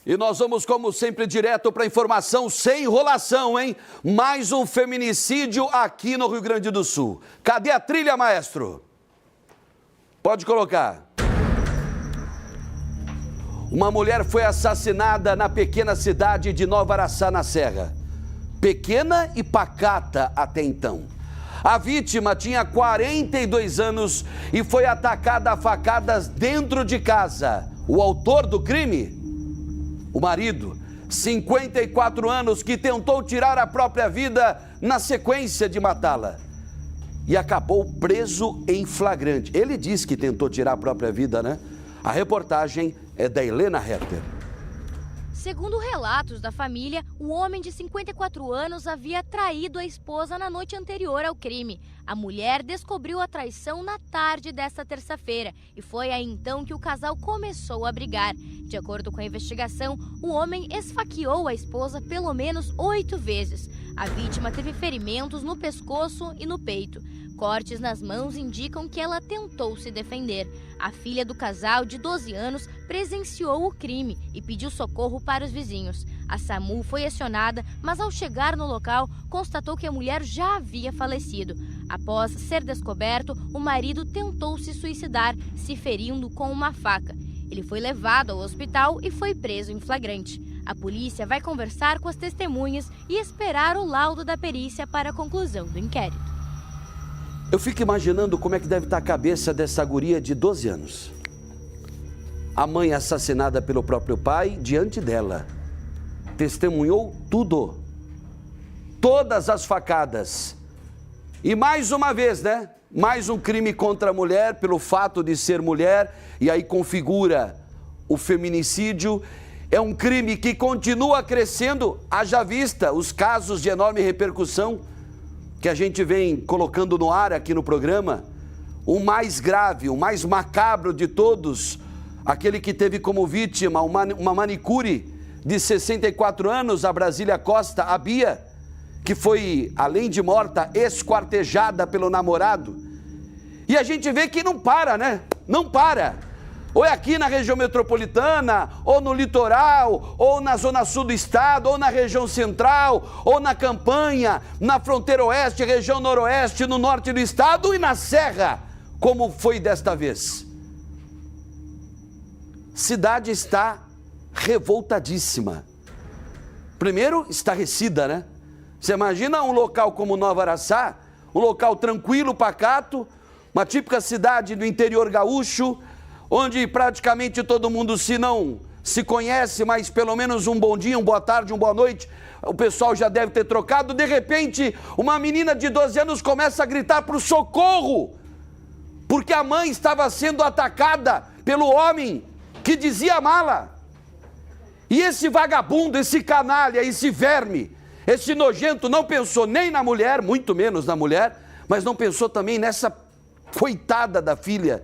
E nós vamos, como sempre, direto para a informação sem enrolação, hein? Mais um feminicídio aqui no Rio Grande do Sul. Cadê a trilha, maestro? Pode colocar. Uma mulher foi assassinada na pequena cidade de Nova Araçá, na Serra. Pequena e pacata até então. A vítima tinha 42 anos e foi atacada a facadas dentro de casa. O autor do crime? O marido, 54 anos, que tentou tirar a própria vida na sequência de matá-la. E acabou preso em flagrante. Ele diz que tentou tirar a própria vida, né? A reportagem é da Helena Herter. Segundo relatos da família, o homem de 54 anos havia traído a esposa na noite anterior ao crime. A mulher descobriu a traição na tarde desta terça-feira e foi aí então que o casal começou a brigar. De acordo com a investigação, o homem esfaqueou a esposa pelo menos 8 vezes. A vítima teve ferimentos no pescoço e no peito. Cortes nas mãos indicam que ela tentou se defender. A filha do casal, de 12 anos, presenciou o crime e pediu socorro para os vizinhos. A SAMU foi acionada, mas ao chegar no local, constatou que a mulher já havia falecido. Após ser descoberto, o marido tentou se suicidar, se ferindo com uma faca. Ele foi levado ao hospital e foi preso em flagrante. A polícia vai conversar com as testemunhas e esperar o laudo da perícia para a conclusão do inquérito. Eu fico imaginando como é que deve estar a cabeça dessa guria de 12 anos. A mãe assassinada pelo próprio pai diante dela. Testemunhou tudo. Todas as facadas. E mais uma vez, né? Mais um crime contra a mulher pelo fato de ser mulher. E aí configura o feminicídio. É um crime que continua crescendo, haja vista os casos de enorme repercussão que a gente vem colocando no ar aqui no programa. O mais grave, o mais macabro de todos, aquele que teve como vítima uma manicure de 64 anos, a Brasília Costa, a Bia, que foi, além de morta, esquartejada pelo namorado. E a gente vê que não para, né? Não para. Ou é aqui na região metropolitana, ou no litoral, ou na zona sul do estado, ou na região central, ou na campanha, na fronteira oeste, região noroeste, no norte do estado e na serra, como foi desta vez. Cidade está revoltadíssima. Primeiro, estarrecida, né? Você imagina um local como Nova Araçá, um local tranquilo, pacato, uma típica cidade do interior gaúcho, onde praticamente todo mundo, se não se conhece, mas pelo menos um bom dia, uma boa tarde, uma boa noite, o pessoal já deve ter trocado. De repente, uma menina de 12 anos começa a gritar para o socorro, porque a mãe estava sendo atacada pelo homem que dizia amá-la. E esse vagabundo, esse canalha, esse verme, esse nojento não pensou nem na mulher, muito menos na mulher, mas não pensou também nessa coitada da filha,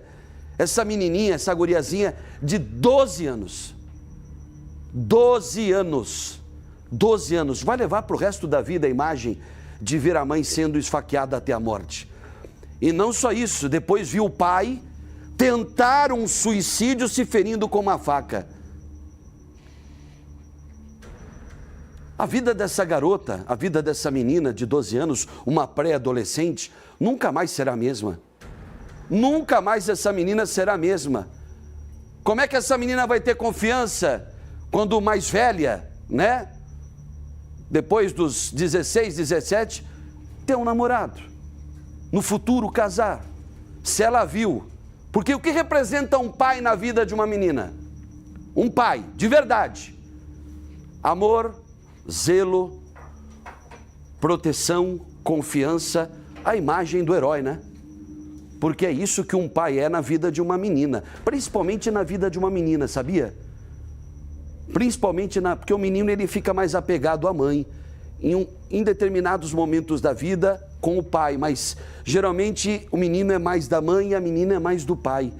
essa menininha, essa guriazinha de 12 anos. 12 anos. 12 anos. Vai levar para o resto da vida a imagem de ver a mãe sendo esfaqueada até a morte. E não só isso, depois viu o pai tentar um suicídio se ferindo com uma faca. A vida dessa garota, a vida dessa menina de 12 anos, uma pré-adolescente, nunca mais será a mesma. Nunca mais essa menina será a mesma. Como é que essa menina vai ter confiança quando mais velha, né? Depois dos 16, 17, ter um namorado. No futuro casar. Se ela viu. Porque o que representa um pai na vida de uma menina? Um pai, de verdade. Amor, zelo, proteção, confiança, a imagem do herói, né? Porque é isso que um pai é na vida de uma menina, principalmente na vida de uma menina, sabia? Principalmente porque o menino ele fica mais apegado à mãe, em determinados momentos da vida com o pai, mas geralmente o menino é mais da mãe e a menina é mais do pai.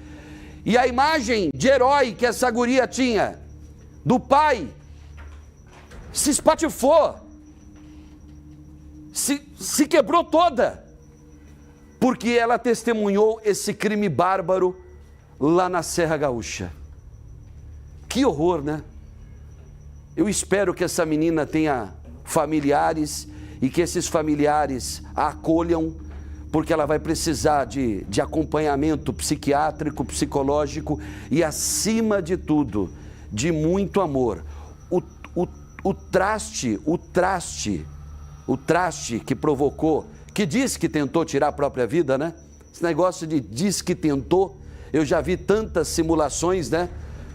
E a imagem de herói que essa guria tinha, do pai, se espatifou, se quebrou toda. Porque ela testemunhou esse crime bárbaro lá na Serra Gaúcha. Que horror, né? Eu espero que essa menina tenha familiares e que esses familiares a acolham, porque ela vai precisar de acompanhamento psiquiátrico, psicológico e, acima de tudo, de muito amor. O traste que provocou, que diz que tentou tirar a própria vida, né? Esse negócio de diz que tentou, eu já vi tantas simulações, né?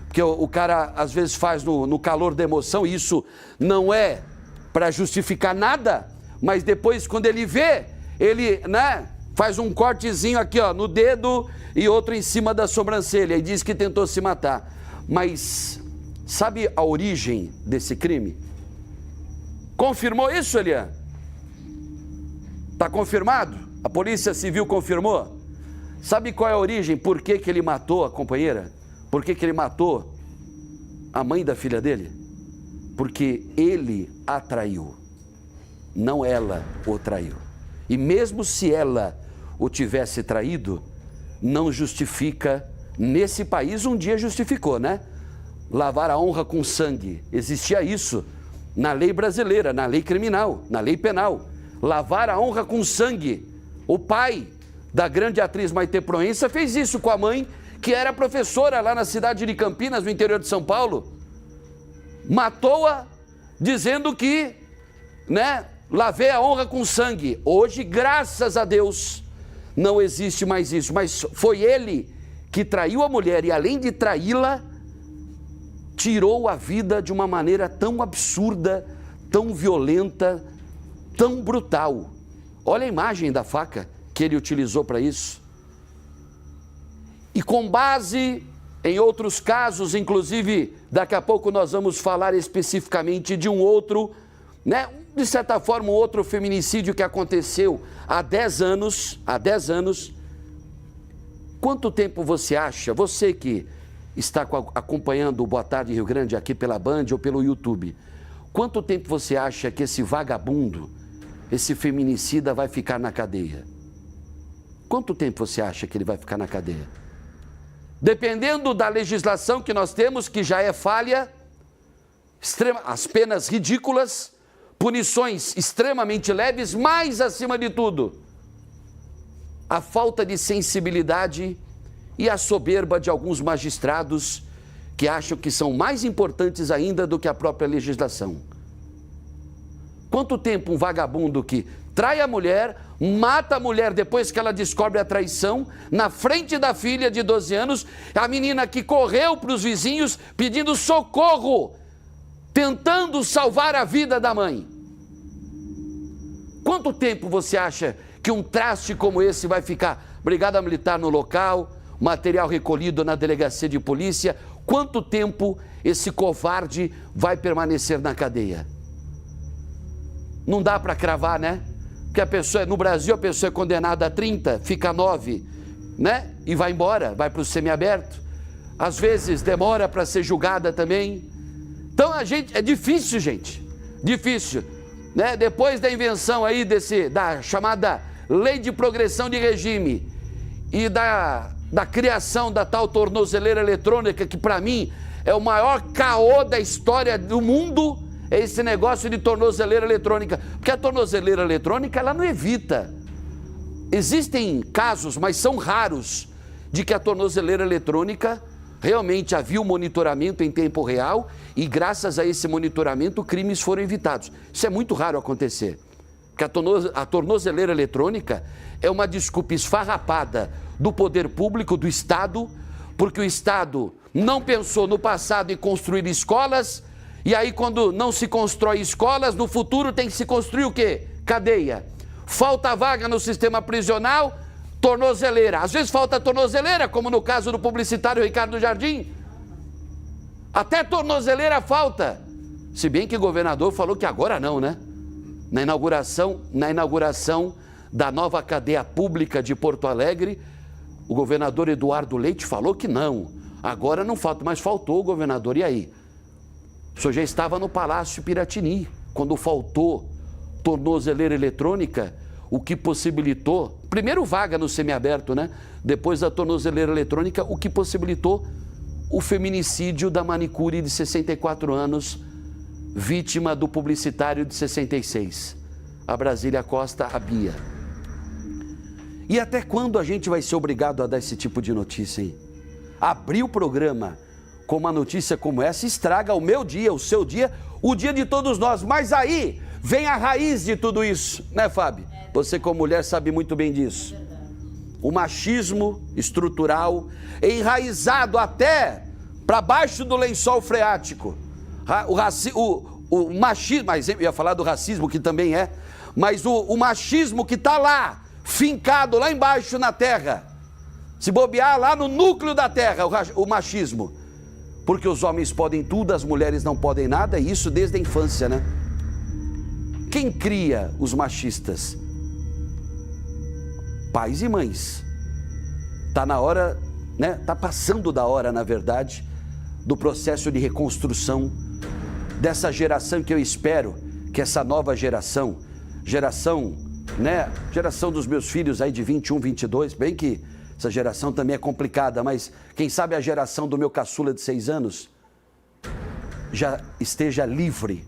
Porque o cara às vezes faz no calor da emoção, e isso não é para justificar nada, mas depois quando ele vê, ele, né, faz um cortezinho aqui, ó, no dedo e outro em cima da sobrancelha e diz que tentou se matar. Mas sabe a origem desse crime? Confirmou isso, Elian? Está confirmado? A Polícia Civil confirmou? Sabe qual é a origem? Por que ele matou a companheira? Por que ele matou a mãe da filha dele? Porque ele a traiu, não ela o traiu. E mesmo se ela o tivesse traído, não justifica, nesse país um dia justificou, né? Lavar a honra com sangue. Existia isso na lei brasileira, na lei criminal, na lei penal. Lavar a honra com sangue. O pai da grande atriz Maitê Proença fez isso com a mãe, que era professora lá na cidade de Campinas, no interior de São Paulo. Matou-a dizendo que, né, lavei a honra com sangue. Hoje, graças a Deus, não existe mais isso. Mas foi ele que traiu a mulher e, além de traí-la, tirou a vida de uma maneira tão absurda, tão violenta, tão brutal. Olha a imagem da faca que ele utilizou para isso. E com base em outros casos, inclusive daqui a pouco nós vamos falar especificamente de um outro, né, de certa forma um outro feminicídio que aconteceu há 10 anos, Quanto tempo você acha, você que está acompanhando o Boa Tarde Rio Grande aqui pela Band ou pelo YouTube, quanto tempo você acha que esse vagabundo, esse feminicida vai ficar na cadeia? Quanto tempo você acha que ele vai ficar na cadeia? Dependendo da legislação que nós temos, que já é falha, as penas ridículas, punições extremamente leves, mas, acima de tudo, a falta de sensibilidade e a soberba de alguns magistrados que acham que são mais importantes ainda do que a própria legislação. Quanto tempo um vagabundo que trai a mulher, mata a mulher depois que ela descobre a traição, na frente da filha de 12 anos, a menina que correu para os vizinhos pedindo socorro, tentando salvar a vida da mãe. Quanto tempo você acha que um traste como esse vai ficar? Brigada Militar no local, material recolhido na delegacia de polícia. Quanto tempo esse covarde vai permanecer na cadeia? Não dá para cravar, né? Porque a pessoa, no Brasil, a pessoa é condenada a 30, fica 9, né? E vai embora, vai para o semiaberto. Às vezes demora para ser julgada também. Então é difícil, gente, difícil, né? Depois da invenção aí da chamada lei de progressão de regime e da criação da tal tornozeleira eletrônica, que para mim é o maior caô da história do mundo, é esse negócio de tornozeleira eletrônica, porque a tornozeleira eletrônica, ela não evita. Existem casos, mas são raros, de que a tornozeleira eletrônica realmente havia um monitoramento em tempo real e, graças a esse monitoramento, crimes foram evitados. Isso é muito raro acontecer, porque a tornozeleira eletrônica é uma desculpa esfarrapada do poder público, do Estado, porque o Estado não pensou no passado em construir escolas. E aí, quando não se constrói escolas, no futuro tem que se construir o quê? Cadeia. Falta vaga no sistema prisional, tornozeleira. Às vezes falta tornozeleira, como no caso do publicitário Ricardo Jardim. Até tornozeleira falta. Se bem que o governador falou que agora não, né? Na inauguração da nova cadeia pública de Porto Alegre, o governador Eduardo Leite falou que não. Agora não falta, mas faltou, governador. E aí? O senhor já estava no Palácio Piratini, quando faltou tornozeleira eletrônica, o que possibilitou, primeiro vaga no semiaberto, né? Depois da tornozeleira eletrônica, o que possibilitou o feminicídio da manicure de 64 anos vítima do publicitário de 66, a Brasília Costa, a Bia. E até quando a gente vai ser obrigado a dar esse tipo de notícia, hein? Abrir o programa com uma notícia como essa estraga o meu dia, o seu dia, o dia de todos nós. Mas aí vem a raiz de tudo isso, né, Fábio? Você como mulher sabe muito bem disso. O machismo estrutural, enraizado até para baixo do lençol freático. O machismo, mas eu ia falar do racismo, que também é, mas o machismo que está lá, fincado lá embaixo na terra. Se bobear lá no núcleo da terra, o machismo. Porque os homens podem tudo, as mulheres não podem nada, e isso desde a infância, né? Quem cria os machistas? Pais e mães. Está na hora, né? Está passando da hora, na verdade, do processo de reconstrução dessa geração que eu espero que essa nova geração, né? Geração dos meus filhos aí de 21, 22, bem que essa geração também é complicada, mas quem sabe a geração do meu caçula de 6 anos já esteja livre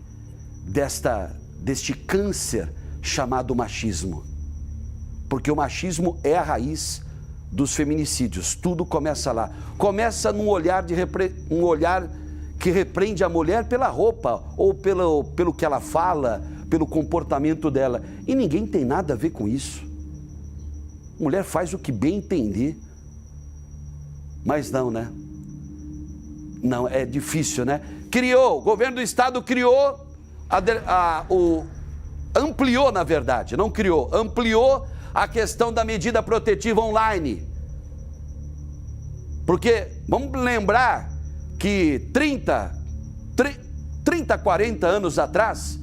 deste câncer chamado machismo. Porque o machismo é a raiz dos feminicídios, tudo começa lá. Começa num olhar, um olhar que repreende a mulher pela roupa, ou pelo que ela fala, pelo comportamento dela. E ninguém tem nada a ver com isso. Mulher faz o que bem entender. Mas não, né? Não, é difícil, né? O governo do estado criou, ampliou, na verdade, não criou, ampliou a questão da medida protetiva online. Porque, vamos lembrar que 30, 40 anos atrás,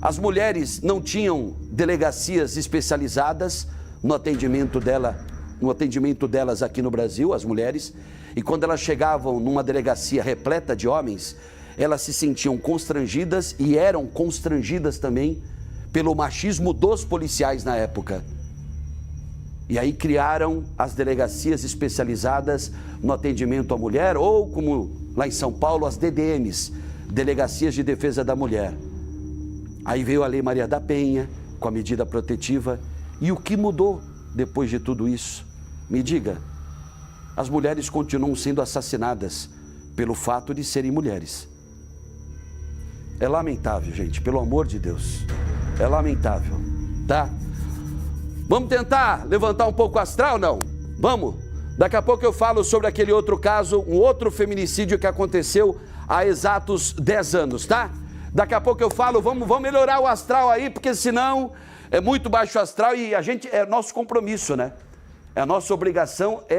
as mulheres não tinham delegacias especializadas no atendimento delas aqui no Brasil, as mulheres, e quando elas chegavam numa delegacia repleta de homens, elas se sentiam constrangidas e eram constrangidas também pelo machismo dos policiais na época. E aí criaram as delegacias especializadas no atendimento à mulher, ou como lá em São Paulo, as DDMs, Delegacias de Defesa da Mulher. Aí veio a Lei Maria da Penha, com a medida protetiva. E o que mudou depois de tudo isso? Me diga, as mulheres continuam sendo assassinadas pelo fato de serem mulheres. É lamentável, gente, pelo amor de Deus. É lamentável, tá? Vamos tentar levantar um pouco o astral, não? Vamos? Daqui a pouco eu falo sobre aquele outro caso, um outro feminicídio que aconteceu há exatos 10 anos, tá? Daqui a pouco eu falo, vamos melhorar o astral aí, porque senão é muito baixo astral e a gente, é nosso compromisso, né? A nossa obrigação é